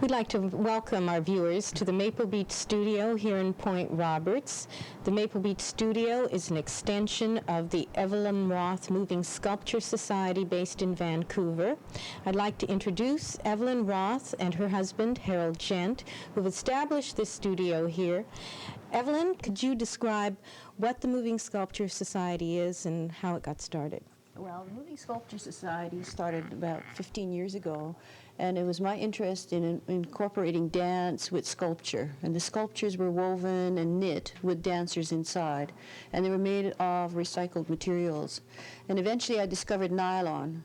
We'd like to welcome our viewers to the Maple Beach studio here in Point Roberts. The Maple Beach studio is an extension of the Evelyn Roth Moving Sculpture Society based in Vancouver. I'd like to introduce Evelyn Roth and her husband, Harold Gent, who've established this studio here. Evelyn, could you describe what the Moving Sculpture Society is and how it got started? Well, the Moving Sculpture Society started about 15 years ago, and it was my interest in incorporating dance with sculpture. And the sculptures were woven and knit with dancers inside, and they were made of recycled materials. And eventually I discovered nylon,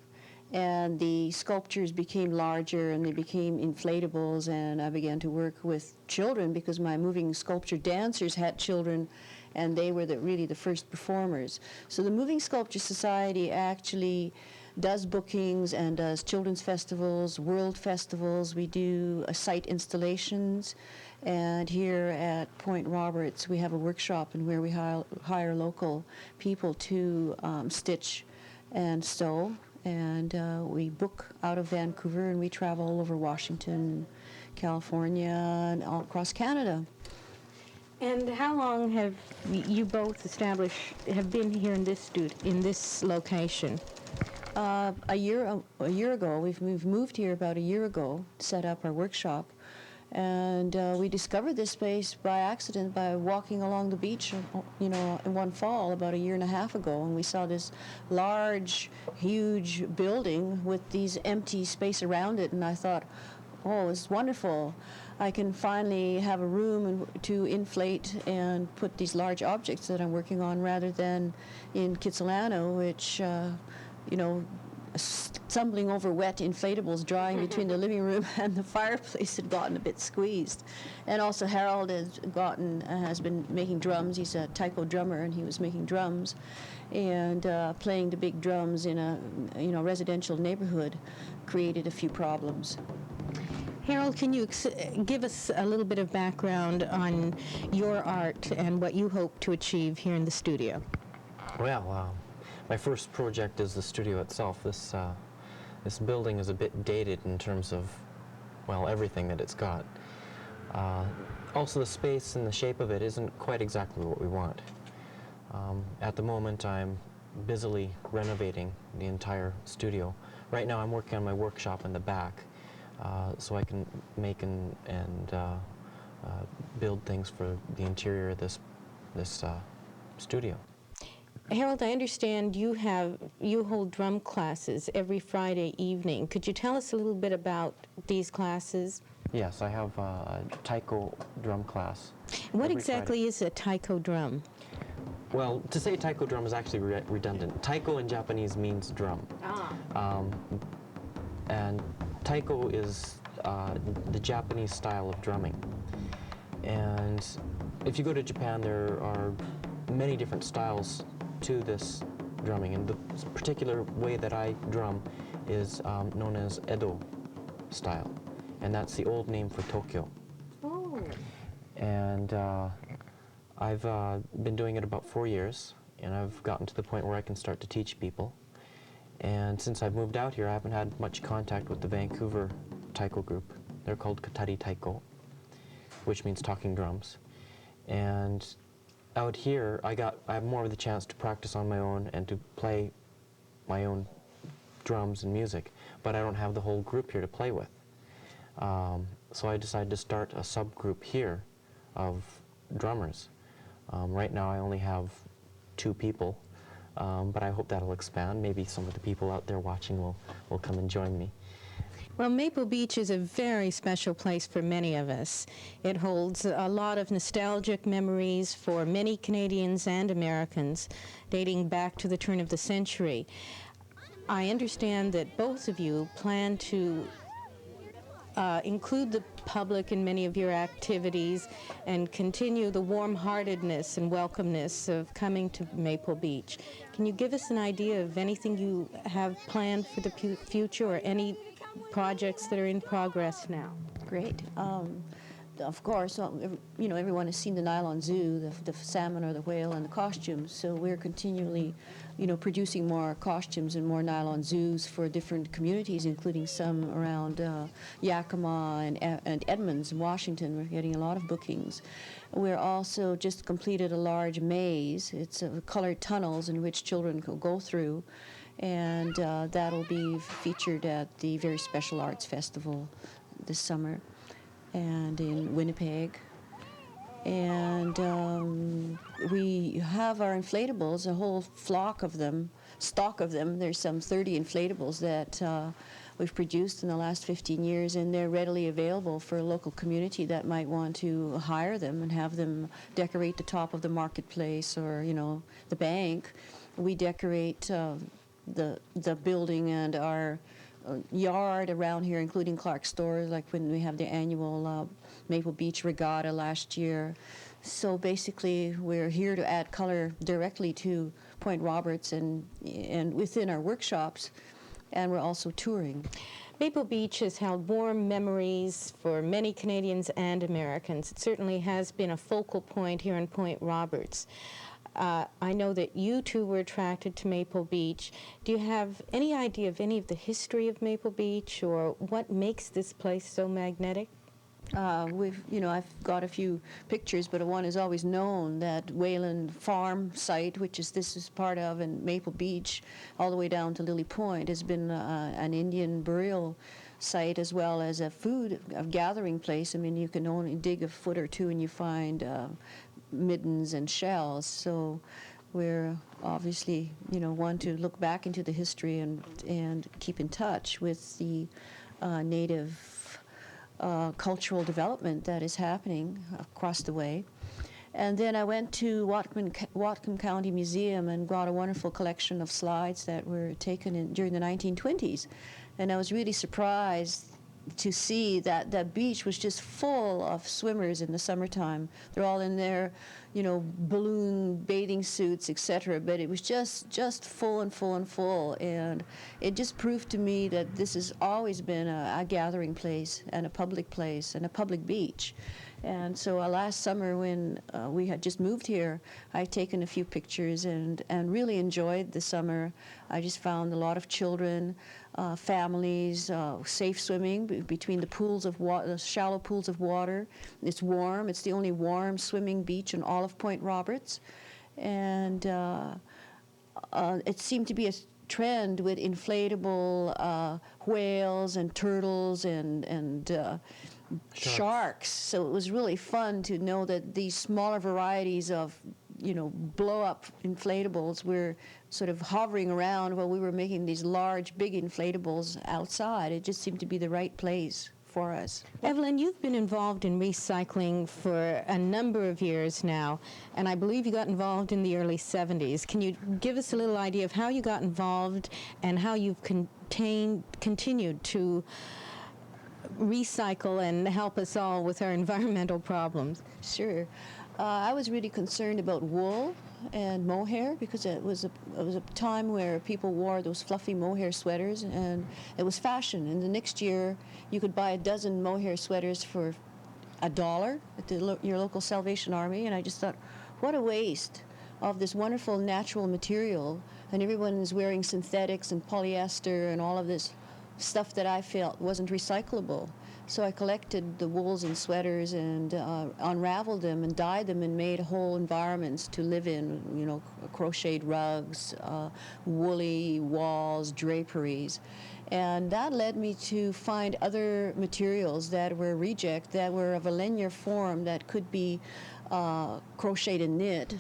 and the sculptures became larger and they became inflatables, and I began to work with children because my moving sculpture dancers had children, and they were really the first performers. So the Moving Sculpture Society actually does bookings and does children's festivals, world festivals. We do site installations, and here at Point Roberts we have a workshop and where we hire local people to stitch and sew, and we book out of Vancouver, and we travel all over Washington, California, and all across Canada. And how long have you both have been here in this location? A year ago. We've moved here about a year ago, set up our workshop, and we discovered this space by accident by walking along the beach, in one fall about a year and a half ago, and we saw this large, huge building with these empty space around it, and I thought, oh, it's wonderful. I can finally have a room to inflate and put these large objects that I'm working on, rather than in Kitsilano, which, stumbling over wet inflatables drying between the living room and the fireplace had gotten a bit squeezed. And also Harold has been making drums. He's a taiko drummer, and he was making drums and playing the big drums in a residential neighborhood created a few problems. Harold, can you give us a little bit of background on your art and what you hope to achieve here in the studio? Well, my first project is the studio itself. This building is a bit dated in terms of, everything that it's got. Also, the space and the shape of it isn't quite exactly what we want. At the moment, I'm busily renovating the entire studio. Right now, I'm working on my workshop in the back, so I can make and build things for the interior of this studio. Harold, I understand you hold drum classes every Friday evening. Could you tell us a little bit about these classes? Yes, I have a taiko drum class. What exactly is a taiko drum? Well, to say taiko drum is actually redundant. Taiko in Japanese means drum. And taiko is the Japanese style of drumming. And if you go to Japan, there are many different styles to this drumming, and the particular way that I drum is known as Edo style, and that's the old name for Tokyo. Oh. And I've been doing it about 4 years, and I've gotten to the point where I can start to teach people. And since I've moved out here, I haven't had much contact with the Vancouver taiko group. They're called Katari Taiko, which means talking drums. And out here, I have more of the chance to practice on my own and to play my own drums and music, but I don't have the whole group here to play with. So I decided to start a subgroup here of drummers. Right now I only have 2 people, but I hope that'll expand. Maybe some of the people out there watching will come and join me. Well, Maple Beach is a very special place for many of us. It holds a lot of nostalgic memories for many Canadians and Americans, dating back to the turn of the century. I understand that both of you plan to include the public in many of your activities and continue the warm-heartedness and welcomeness of coming to Maple Beach. Can you give us an idea of anything you have planned for the future, or any projects that are in progress now? Great. of course, everyone has seen the nylon zoo, the salmon or the whale and the costumes. So we're continually, producing more costumes and more nylon zoos for different communities, including some around Yakima and Edmonds, Washington. We're getting a lot of bookings. We're also just completed a large maze. It's colored tunnels in which children can go through, and that'll be featured at the Very Special Arts Festival this summer and in Winnipeg. And we have our inflatables, a whole stock of them. There's some 30 inflatables that we've produced in the last 15 years, and they're readily available for a local community that might want to hire them and have them decorate the top of the marketplace or, the bank. We decorate the building and our yard around here, including Clark's stores, like when we have the annual Maple Beach Regatta last year. So basically, we're here to add color directly to Point Roberts and within our workshops, and we're also touring. Maple Beach has held warm memories for many Canadians and Americans. It certainly has been a focal point here in Point Roberts. I know that you two were attracted to Maple Beach. Do you have any idea of any of the history of Maple Beach or what makes this place so magnetic? I've got a few pictures, but one is always known, that Wayland Farm site, this is part of, and Maple Beach, all the way down to Lily Point, has been an Indian burial site as well as a gathering place. I mean, you can only dig a foot or two and you find middens and shells. So we're obviously, want to look back into the history and keep in touch with the native cultural development that is happening across the way. And then I went to Whatcom County Museum and got a wonderful collection of slides that were taken during the 1920s. And I was really surprised to see that that beach was just full of swimmers in the summertime. They're all in their, balloon bathing suits, etc. But it was just full and full and full. And it just proved to me that this has always been a gathering place and a public place and a public beach. And so last summer when we had just moved here, I'd taken a few pictures and really enjoyed the summer. I just found a lot of children, families, safe swimming between the pools of water, the shallow pools of water. It's warm. It's the only warm swimming beach in all of Point Roberts. And it seemed to be a trend with inflatable whales and turtles and sharks. So it was really fun to know that these smaller varieties of, blow-up inflatables were sort of hovering around while we were making these large, big inflatables outside. It just seemed to be the right place for us. Evelyn, you've been involved in recycling for a number of years now, and I believe you got involved in the early 70s. Can you give us a little idea of how you got involved and how you've continued to recycle and help us all with our environmental problems? Sure. I was really concerned about wool and mohair because it was a time where people wore those fluffy mohair sweaters and it was fashion. And the next year you could buy a dozen mohair sweaters for $1 at your local Salvation Army. And I just thought, what a waste of this wonderful natural material. And everyone is wearing synthetics and polyester and all of this stuff that I felt wasn't recyclable. So I collected the wools and sweaters and unraveled them and dyed them and made whole environments to live in, crocheted rugs, woolly walls, draperies. And that led me to find other materials that were reject, that were of a linear form that could be crocheted and knit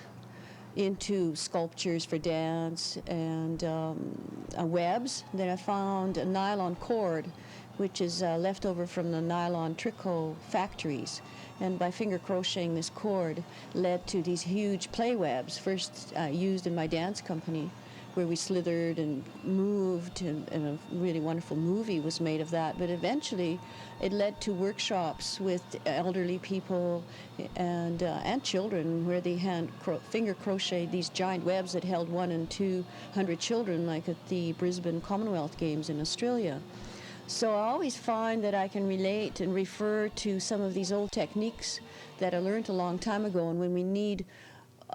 into sculptures for dance and webs. Then I found a nylon cord, which is left over from the nylon tricot factories. And by finger crocheting this cord led to these huge play webs, first used in my dance company, where we slithered and moved, and a really wonderful movie was made of that. But eventually it led to workshops with elderly people and children, where they finger crocheted these giant webs that held 100 and 200 children, like at the Brisbane Commonwealth Games in Australia. So I always find that I can relate and refer to some of these old techniques that I learned a long time ago, and when we need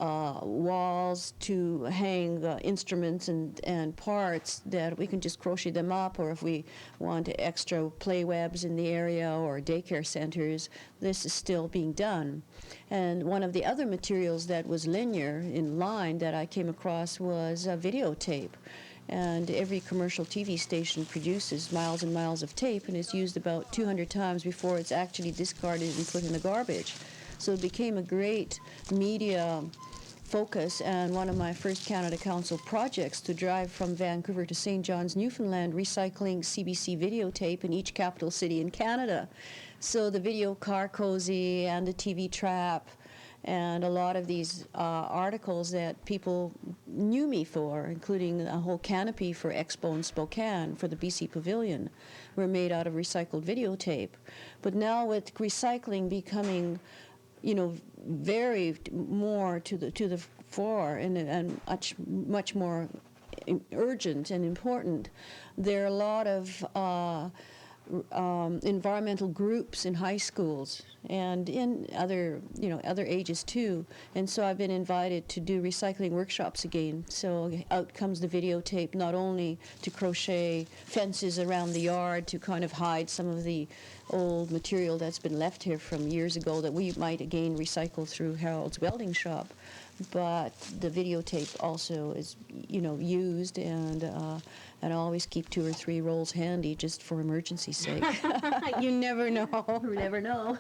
walls to hang instruments and parts, that we can just crochet them up, or if we want extra play webs in the area or daycare centers, this is still being done. And one of the other materials that was linear in line that I came across was videotape. And every commercial TV station produces miles and miles of tape, and it's used about 200 times before it's actually discarded and put in the garbage. So it became a great media focus, and one of my first Canada Council projects to drive from Vancouver to St. John's, Newfoundland, recycling CBC videotape in each capital city in Canada. So the video car cozy and the TV trap and a lot of these articles that people knew me for, including a whole canopy for Expo in Spokane for the BC Pavilion, were made out of recycled videotape. But now with recycling becoming, you know, very more to the fore and much more urgent and important, there are a lot of environmental groups in high schools and in other ages too, and so I've been invited to do recycling workshops again. So out comes the videotape, not only to crochet fences around the yard to kind of hide some of the old material that's been left here from years ago that we might again recycle through Harold's welding shop, but the videotape also is, you know, used, and I always keep 2 or 3 rolls handy just for emergency's sake. You never know. You never know.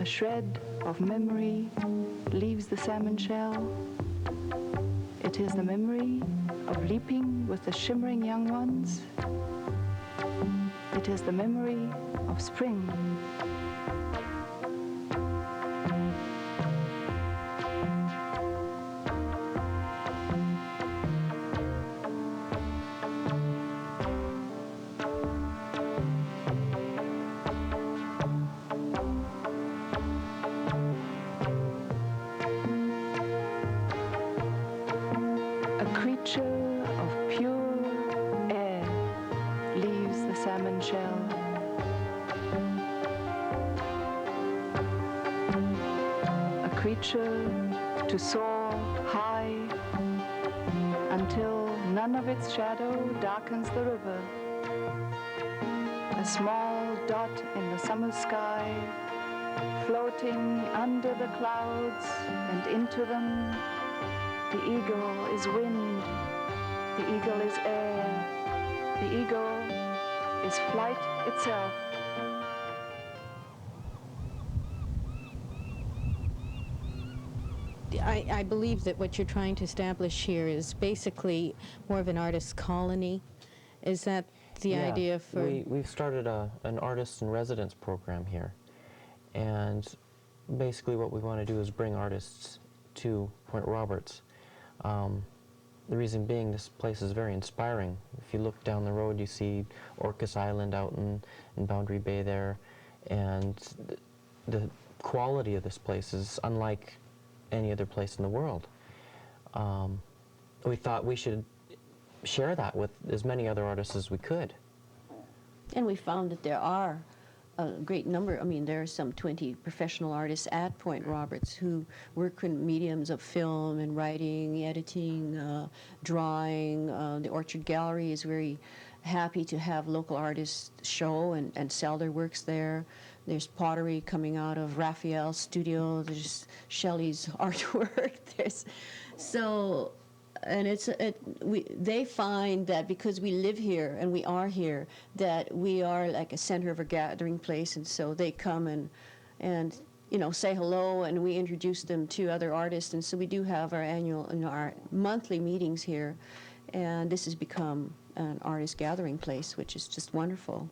A shred of memory leaves the salmon shell. It is the memory of leaping with the shimmering young ones. It is the memory of spring. To soar high until none of its shadow darkens the river. A small dot in the summer sky, floating under the clouds and into them. The eagle is wind, the eagle is air, the eagle is flight itself. I believe that what you're trying to establish here is basically more of an artist colony. Is that the Yeah, idea for... we've started an artist in residence program here, and basically what we want to do is bring artists to Point Roberts. The reason being, this place is very inspiring. If you look down the road, you see Orcas Island out in Boundary Bay there, and the quality of this place is unlike any other place in the world. We thought we should share that with as many other artists as we could. And we found that there are a great number. I mean, there are some 20 professional artists at Point Roberts who work in mediums of film and writing, editing, drawing. The Orchard Gallery is very happy to have local artists show and sell their works there. There's pottery coming out of Raphael's studio. There's Shelley's artwork. They find that because we live here and we are here, that we are like a center of a gathering place, and so they come and say hello, and we introduce them to other artists, and so we do have our annual and our monthly meetings here, and this has become an artist gathering place, which is just wonderful.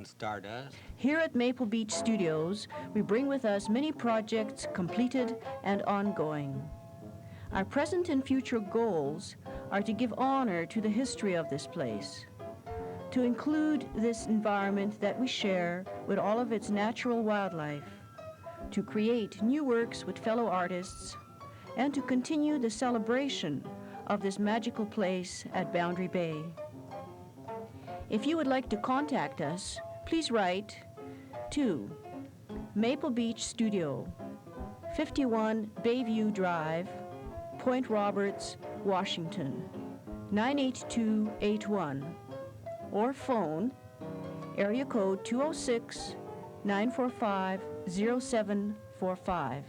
Stardust. Here at Maple Beach Studios, we bring with us many projects completed and ongoing. Our present and future goals are to give honor to the history of this place, to include this environment that we share with all of its natural wildlife, to create new works with fellow artists, and to continue the celebration of this magical place at Boundary Bay. If you would like to contact us, please write to Maple Beach Studio, 51 Bayview Drive, Point Roberts, Washington, 98281, or phone area code 206-945-0745.